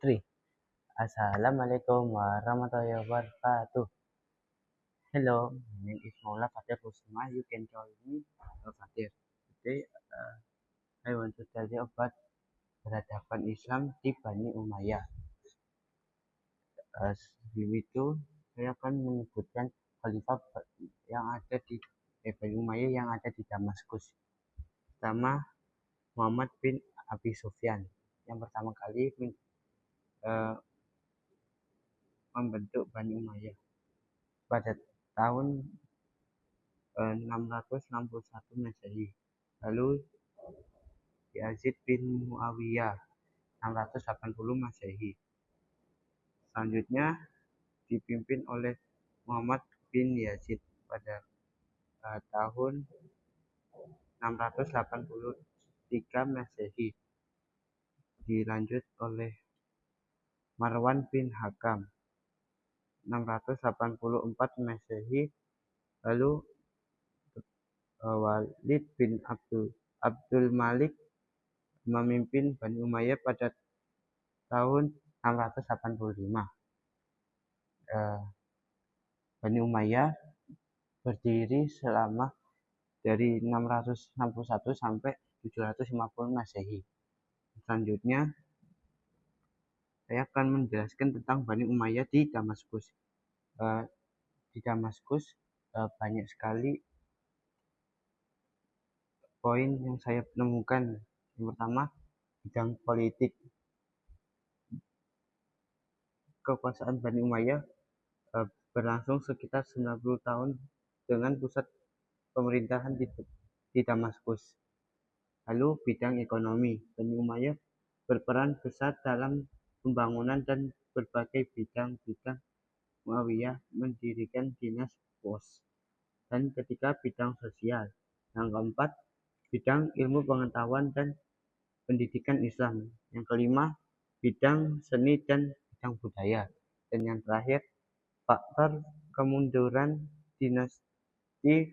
Three. Assalamualaikum warahmatullahi wabarakatuh. Hello, my name is Maula Fatir Kusuma. You can call me Fatir. Today, I want to tell you about peradaban Islam di Bani Umayyah. Sebelum itu, saya akan menyebutkan khalifah yang ada di Bani Umayyah yang ada di Damaskus. Pertama, Muhammad bin Abi Sufyan. Yang pertama kali membentuk Bani Umayyah pada tahun 661 Masehi. Lalu Yazid bin Muawiyah 680 Masehi. Selanjutnya dipimpin oleh Muhammad bin Yazid pada tahun 683 Masehi. Dilanjut oleh Marwan bin Hakam 684 Masehi. Lalu Walid bin Abdul Malik memimpin Bani Umayyah pada tahun 685. Bani Umayyah berdiri selama dari 661 sampai 750 Masehi. Selanjutnya saya akan menjelaskan tentang Bani Umayyah di Damaskus. Di Damaskus banyak sekali poin yang saya temukan. Yang pertama, bidang politik. Kekuasaan Bani Umayyah berlangsung sekitar 90 tahun dengan pusat pemerintahan di Damaskus. Lalu bidang ekonomi. Bani Umayyah berperan besar dalam pembangunan dan berbagai bidang-bidang. Muawiyah mendirikan dinas pos. Dan ketiga, bidang sosial. Yang keempat, bidang ilmu pengetahuan dan pendidikan Islam. Yang kelima, bidang seni dan bidang budaya. Dan yang terakhir, faktor kemunduran dinasti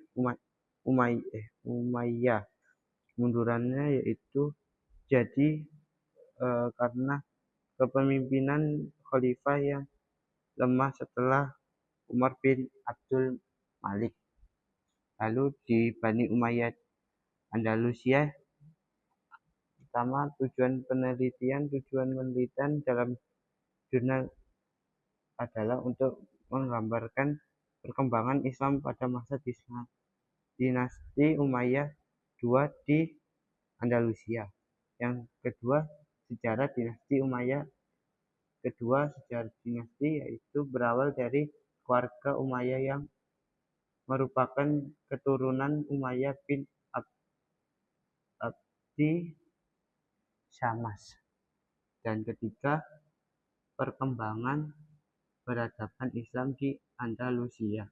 Umayyah. Kemundurannya yaitu jadi karena kepemimpinan khalifah yang lemah setelah Umar bin Abdul Malik. Lalu di Bani Umayyah Andalusia, pertama tujuan penelitian dalam jurnal adalah untuk menggambarkan perkembangan Islam pada masa dinasti Umayyah II di Andalusia. Yang kedua, sejarah dinasti Umayyah kedua. Sejarah dinasti yaitu berawal dari keluarga Umayyah yang merupakan keturunan Umayyah bin Abdi Syams. Dan ketiga, perkembangan peradaban Islam di Andalusia.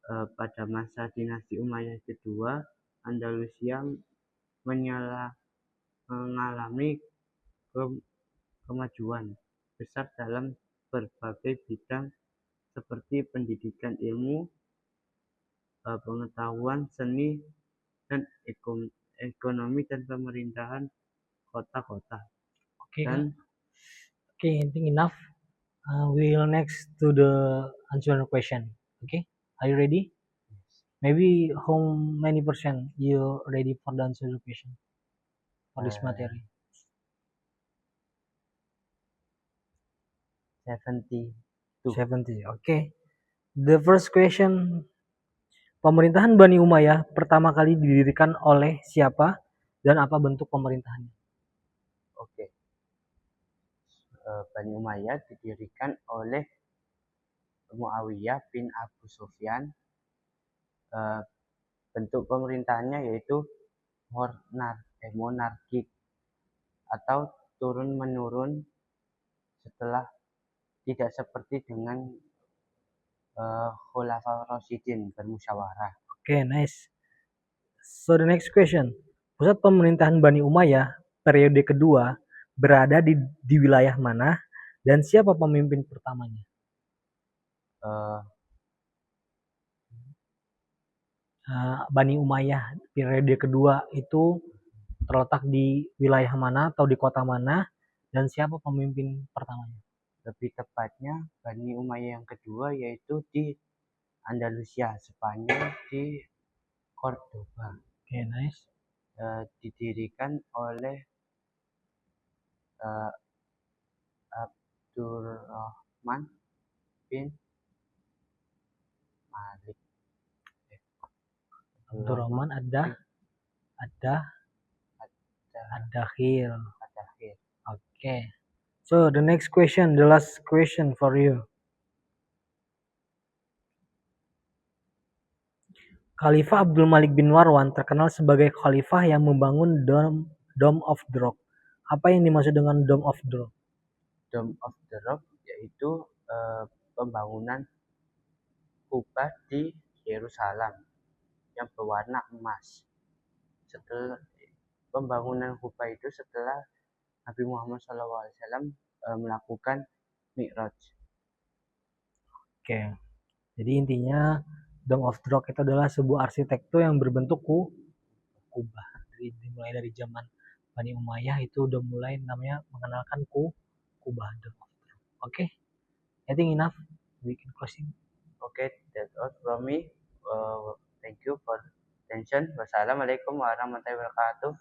Pada masa dinasti Umayyah kedua, Andalusia mengalami kemajuan besar dalam berbagai bidang seperti pendidikan, ilmu pengetahuan, seni, dan ekonomi dan pemerintahan kota-kota. Okay, I think enough. We'll next to the answer question. Okay, are you ready? Maybe how many percent you ready for the answer question for this material? 70. Okay. The first question, pemerintahan Bani Umayyah pertama kali didirikan oleh siapa dan apa bentuk pemerintahannya? Oke. Bani Umayyah didirikan oleh Muawiyah bin Abu Sufyan. Bentuk pemerintahannya yaitu monarki atau turun-menurun setelah tidak seperti dengan Khulafaur Rasyidin bermusyawarah. Okay, nice. So the next question, pusat pemerintahan Bani Umayyah periode kedua berada di wilayah mana dan siapa pemimpin pertamanya? Bani Umayyah periode kedua itu terletak di wilayah mana atau di kota mana, dan siapa pemimpin pertamanya? Lebih tepatnya Bani Umayyah yang kedua yaitu di Andalusia, Spanyol, di Cordoba. Okay, nice. Didirikan oleh Abdurrahman bin Malik. Abdurrahman Ad-Dakhil. Ad-Dakhil. Okay. So the next question, the last question for you. Khalifah Abdul Malik bin Marwan terkenal sebagai khalifah yang membangun Dome of the Rock. Apa yang dimaksud dengan Dome of the Rock? Dome of the Rock yaitu pembangunan kubah di Yerusalem yang berwarna emas. Setelah pembangunan kubah itu setelah Nabi Muhammad SAW melakukan Mi'raj. Oke. Jadi intinya Dome of the Rock itu adalah sebuah arsitektur yang berbentuk kubah. Dimulai dari zaman Bani Umayyah itu udah mulai namanya mengenalkan kubah Dome of the Rock. Okay. I think enough. We can closing. Okay, that's all from me. Thank you for attention. Wassalamualaikum warahmatullahi wabarakatuh.